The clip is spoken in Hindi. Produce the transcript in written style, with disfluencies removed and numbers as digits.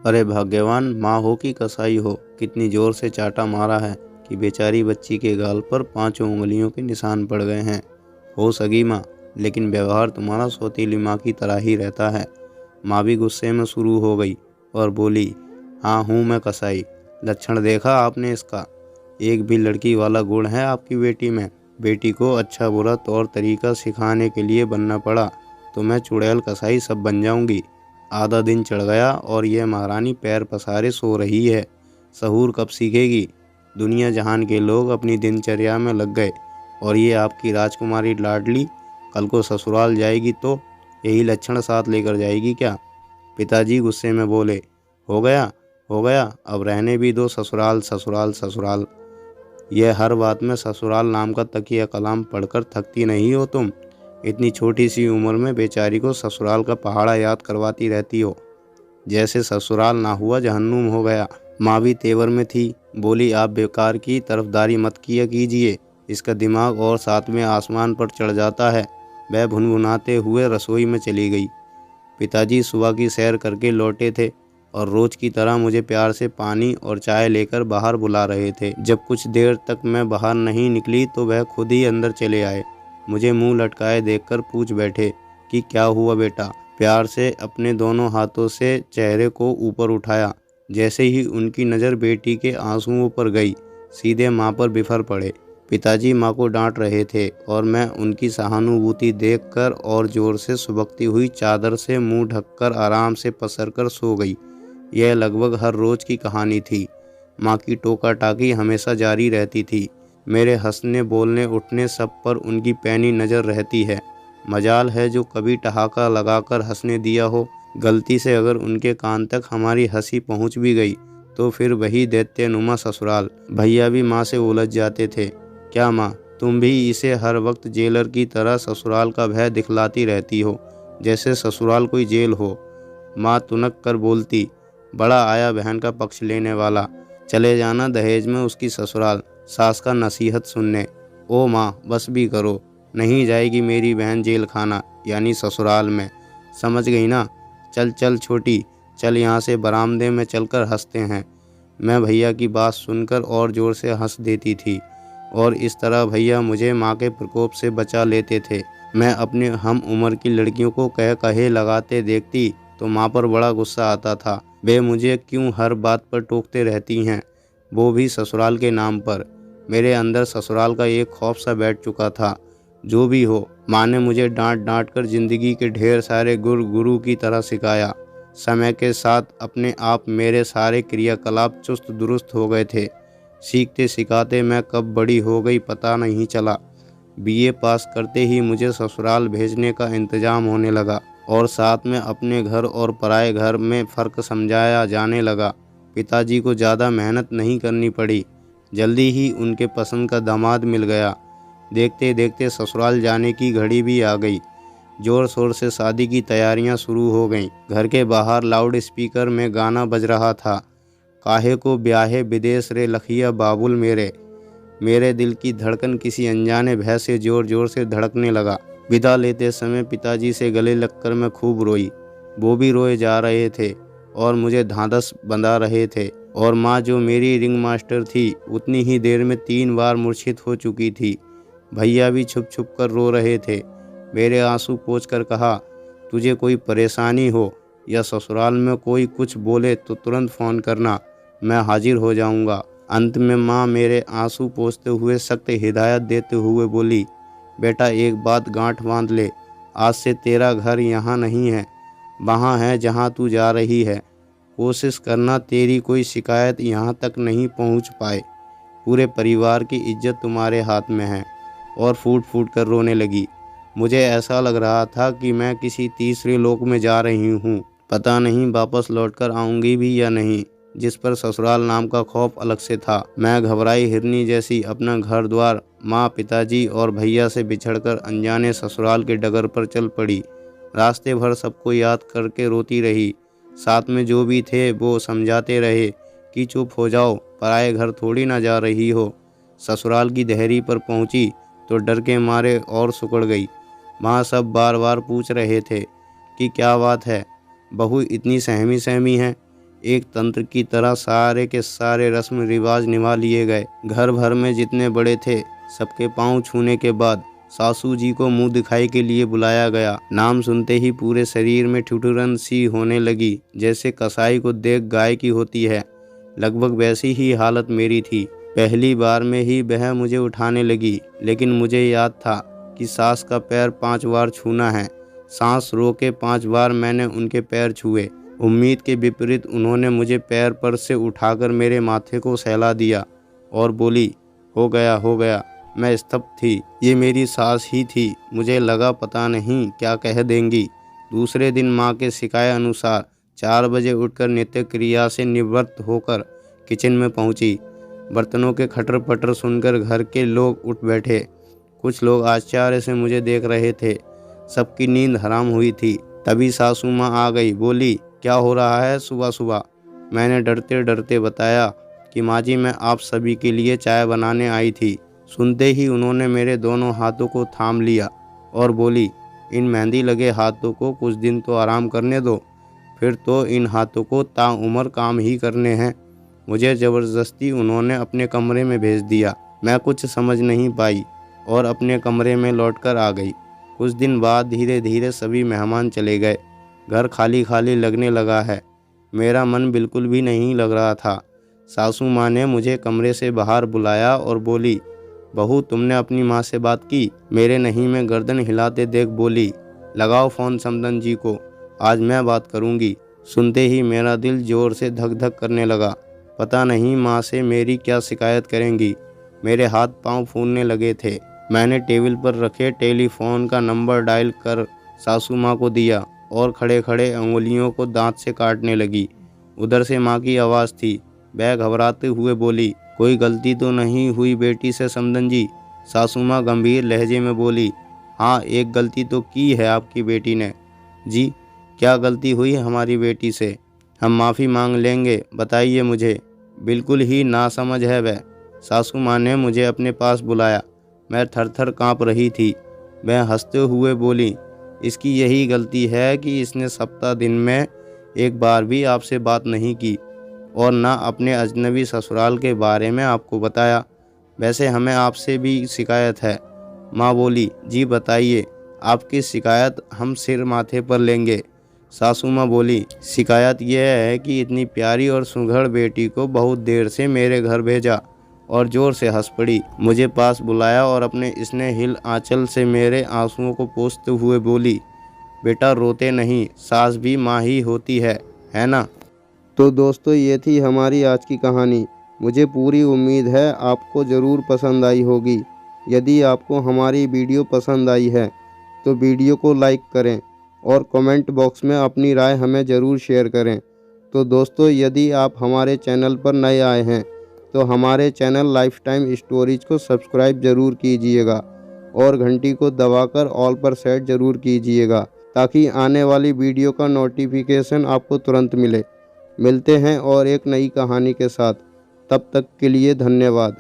अरे भाग्यवान माँ हो कि कसाई हो, कितनी जोर से चाटा मारा है कि बेचारी बच्ची के गाल पर 5 उंगलियों के निशान पड़ गए हैं। हो सगी माँ, लेकिन व्यवहार तुम्हारा सौतीली माँ की तरह ही रहता है। माँ भी गुस्से में शुरू हो गई और बोली, हाँ हूँ मैं कसाई। लक्षण देखा आपने इसका? एक भी लड़की वाला गुण है आपकी बेटी में। बेटी को अच्छा बुरा तौर तरीका सिखाने के लिए बनना पड़ा तो मैं चुड़ैल कसाई सब बन जाऊंगी। आधा दिन चढ़ गया और यह महारानी पैर पसारे सो रही है। सहूर कब सीखेगी? दुनिया जहान के लोग अपनी दिनचर्या में लग गए और ये आपकी राजकुमारी लाडली कल को ससुराल जाएगी तो यही लक्षण साथ लेकर जाएगी क्या? पिताजी गुस्से में बोले, हो गया हो गया, अब रहने भी दो ससुराल ससुराल ससुराल। यह हर बात में ससुराल नाम का तकिया कलाम पढ़कर थकती नहीं हो तुम? इतनी छोटी सी उम्र में बेचारी को ससुराल का पहाड़ा याद करवाती रहती हो। जैसे ससुराल ना हुआ जहन्नुम हो गया। माँ भी तेवर में थी, बोली, आप बेकार की तरफदारी मत किया कीजिए, इसका दिमाग और 7वें आसमान पर चढ़ जाता है। वह भुनभुनाते हुए रसोई में चली गई। पिताजी सुबह की सैर करके लौटे थे और रोज की तरह मुझे प्यार से पानी और चाय लेकर बाहर बुला रहे थे। जब कुछ देर तक मैं बाहर नहीं निकली तो वह खुद ही अंदर चले आए। मुझे मुंह लटकाए देखकर पूछ बैठे कि क्या हुआ बेटा। प्यार से अपने दोनों हाथों से चेहरे को ऊपर उठाया। जैसे ही उनकी नज़र बेटी के आंसुओं पर गई, सीधे माँ पर बिफर पड़े। पिताजी माँ को डांट रहे थे और मैं उनकी सहानुभूति देखकर और जोर से सुबकती हुई चादर से मुंह ढककर आराम से पसरकर सो गई। यह लगभग हर रोज की कहानी थी। माँ की टोका टाकी हमेशा जारी रहती थी। मेरे हंसने बोलने उठने सब पर उनकी पैनी नज़र रहती है। मजाल है जो कभी ठहाका लगाकर हंसने दिया हो। गलती से अगर उनके कान तक हमारी हंसी पहुंच भी गई तो फिर वही दैत्यनुमा ससुराल। भैया भी माँ से उलझ जाते थे। क्या माँ, तुम भी इसे हर वक्त जेलर की तरह ससुराल का भय दिखलाती रहती हो, जैसे ससुराल कोई जेल हो? माँ तुनक कर बोलती, बड़ा आया बहन का पक्ष लेने वाला, चले जाना दहेज में उसकी ससुराल, सास का नसीहत सुनने। ओ माँ बस भी करो, नहीं जाएगी मेरी बहन जेल खाना यानी ससुराल में, समझ गई ना? चल चल छोटी, चल यहाँ से बरामदे में चलकर हंसते हैं। मैं भैया की बात सुनकर और ज़ोर से हंस देती थी और इस तरह भैया मुझे माँ के प्रकोप से बचा लेते थे। मैं अपने हम उम्र की लड़कियों को कह कहे लगाते देखती तो माँ पर बड़ा गुस्सा आता था। वे मुझे क्यों हर बात पर टोकते रहती हैं, वो भी ससुराल के नाम पर। मेरे अंदर ससुराल का एक खौफ सा बैठ चुका था। जो भी हो, माँ ने मुझे डांट डांट कर जिंदगी के ढेर सारे गुरु की तरह सिखाया। समय के साथ अपने आप मेरे सारे क्रियाकलाप चुस्त दुरुस्त हो गए थे। सीखते सिखाते मैं कब बड़ी हो गई पता नहीं चला। बीए पास करते ही मुझे ससुराल भेजने का इंतजाम होने लगा और साथ में अपने घर और पराए घर में फ़र्क समझाया जाने लगा। पिताजी को ज़्यादा मेहनत नहीं करनी पड़ी, जल्दी ही उनके पसंद का दामाद मिल गया। देखते देखते ससुराल जाने की घड़ी भी आ गई। जोर शोर से शादी की तैयारियां शुरू हो गईं। घर के बाहर लाउड स्पीकर में गाना बज रहा था, काहे को ब्याहे विदेश रे लखिया बाबुल मेरे। मेरे दिल की धड़कन किसी अनजाने भय से जोर जोर से धड़कने लगा। विदा लेते समय पिताजी से गले लगकर मैं खूब रोई। वो भी रोए जा रहे थे और मुझे ढांढस बंधा रहे थे। और माँ जो मेरी रिंग मास्टर थी उतनी ही देर में 3 बार मूर्छित हो चुकी थी। भैया भी छुप छुप कर रो रहे थे। मेरे आंसू पोंछ कर कहा, तुझे कोई परेशानी हो या ससुराल में कोई कुछ बोले तो तुरंत फ़ोन करना, मैं हाजिर हो जाऊंगा। अंत में माँ मेरे आंसू पोंछते हुए सख्त हिदायत देते हुए बोली, बेटा एक बात गांठ बांध ले, आज से तेरा घर यहाँ नहीं है, वहाँ है जहाँ तू जा रही है। कोशिश करना तेरी कोई शिकायत यहाँ तक नहीं पहुँच पाए। पूरे परिवार की इज्जत तुम्हारे हाथ में है। और फूट फूट कर रोने लगी। मुझे ऐसा लग रहा था कि मैं किसी तीसरे लोक में जा रही हूँ। पता नहीं वापस लौटकर आऊँगी भी या नहीं। जिस पर ससुराल नाम का खौफ अलग से था। मैं घबराई हिरनी जैसी अपना घर द्वार, माँ, पिताजी और भैया से बिछड़कर अनजाने ससुराल के डगर पर चल पड़ी। रास्ते भर सबको याद करके रोती रही। साथ में जो भी थे वो समझाते रहे कि चुप हो जाओ, पराए घर थोड़ी ना जा रही हो। ससुराल की देहरी पर पहुंची तो डर के मारे और सिकुड़ गई। माँ सब बार बार पूछ रहे थे कि क्या बात है, बहू इतनी सहमी सहमी है। एक तंत्र की तरह सारे के सारे रस्म रिवाज निभा लिए गए। घर भर में जितने बड़े थे सबके पांव छूने के बाद सासू जी को मुंह दिखाई के लिए बुलाया गया। नाम सुनते ही पूरे शरीर में ठिठुरन सी होने लगी, जैसे कसाई को देख गाय की होती है। लगभग वैसी ही हालत मेरी थी। पहली बार में ही वह मुझे उठाने लगी, लेकिन मुझे याद था कि सास का पैर 5 बार छूना है। सांस रोके 5 बार मैंने उनके पैर छुए। उम्मीद के विपरीत उन्होंने मुझे पैर पर से उठाकर मेरे माथे को सहला दिया और बोली, हो गया हो गया। मैं स्तब्ध थी। ये मेरी सास ही थी। मुझे लगा पता नहीं क्या कह देंगी। दूसरे दिन माँ के सिखाए अनुसार 4 बजे उठकर नित्य क्रिया से निवृत्त होकर किचन में पहुंची। बर्तनों के खटर पटर सुनकर घर के लोग उठ बैठे। कुछ लोग आश्चर्य से मुझे देख रहे थे। सबकी नींद हराम हुई थी। तभी सासू माँ आ गई। बोली, क्या हो रहा है सुबह सुबह? मैंने डरते डरते बताया कि माँ जी, मैं आप सभी के लिए चाय बनाने आई थी। सुनते ही उन्होंने मेरे दोनों हाथों को थाम लिया और बोली, इन मेहंदी लगे हाथों को कुछ दिन तो आराम करने दो, फिर तो इन हाथों को ताउम्र काम ही करने हैं। मुझे ज़बरदस्ती उन्होंने अपने कमरे में भेज दिया। मैं कुछ समझ नहीं पाई और अपने कमरे में लौटकर आ गई। कुछ दिन बाद धीरे धीरे सभी मेहमान चले गए। घर खाली खाली लगने लगा है। मेरा मन बिल्कुल भी नहीं लग रहा था। सासू माँ ने मुझे कमरे से बाहर बुलाया और बोली, बहू, तुमने अपनी माँ से बात की? मेरे नहीं में गर्दन हिलाते देख बोली, लगाओ फ़ोन समदन जी को, आज मैं बात करूँगी। सुनते ही मेरा दिल ज़ोर से धक धक करने लगा। पता नहीं माँ से मेरी क्या शिकायत करेंगी। मेरे हाथ पांव फूलने लगे थे। मैंने टेबल पर रखे टेलीफोन का नंबर डायल कर सासू माँ को दिया और खड़े खड़े अंगुलियों को दांत से काटने लगी। उधर से माँ की आवाज़ थी। वह घबराते हुए बोली, कोई गलती तो नहीं हुई बेटी से समदन जी? सासू माँ गंभीर लहजे में बोली, हाँ, एक गलती तो की है आपकी बेटी ने। जी, क्या गलती हुई हमारी बेटी से? हम माफ़ी मांग लेंगे, बताइए मुझे। बिल्कुल ही नासमझ है वह। सासू माँ ने मुझे अपने पास बुलाया। मैं थर-थर काँप रही थी। वह हंसते हुए बोली, इसकी यही गलती है कि इसने सप्ताह दिन में एक बार भी आपसे बात नहीं की और ना अपने अजनबी ससुराल के बारे में आपको बताया। वैसे हमें आपसे भी शिकायत है। माँ बोली, जी बताइए, आपकी शिकायत हम सिर माथे पर लेंगे। सासू माँ बोली, शिकायत यह है कि इतनी प्यारी और सुघड़ बेटी को बहुत देर से मेरे घर भेजा, और जोर से हंस पड़ी। मुझे पास बुलाया और अपने स्नेहिल आंचल से मेरे आंसुओं को पोंछते हुए बोली, बेटा रोते नहीं, सास भी माँ ही होती है ना? तो दोस्तों, ये थी हमारी आज की कहानी। मुझे पूरी उम्मीद है आपको ज़रूर पसंद आई होगी। यदि आपको हमारी वीडियो पसंद आई है तो वीडियो को लाइक करें और कमेंट बॉक्स में अपनी राय हमें ज़रूर शेयर करें। तो दोस्तों, यदि आप हमारे चैनल पर नए आए हैं तो हमारे चैनल लाइफ टाइम स्टोरीज को सब्सक्राइब ज़रूर कीजिएगा और घंटी को दबाकर ऑल पर सेट ज़रूर कीजिएगा, ताकि आने वाली वीडियो का नोटिफिकेशन आपको तुरंत मिले। मिलते हैं और एक नई कहानी के साथ। तब तक के लिए धन्यवाद।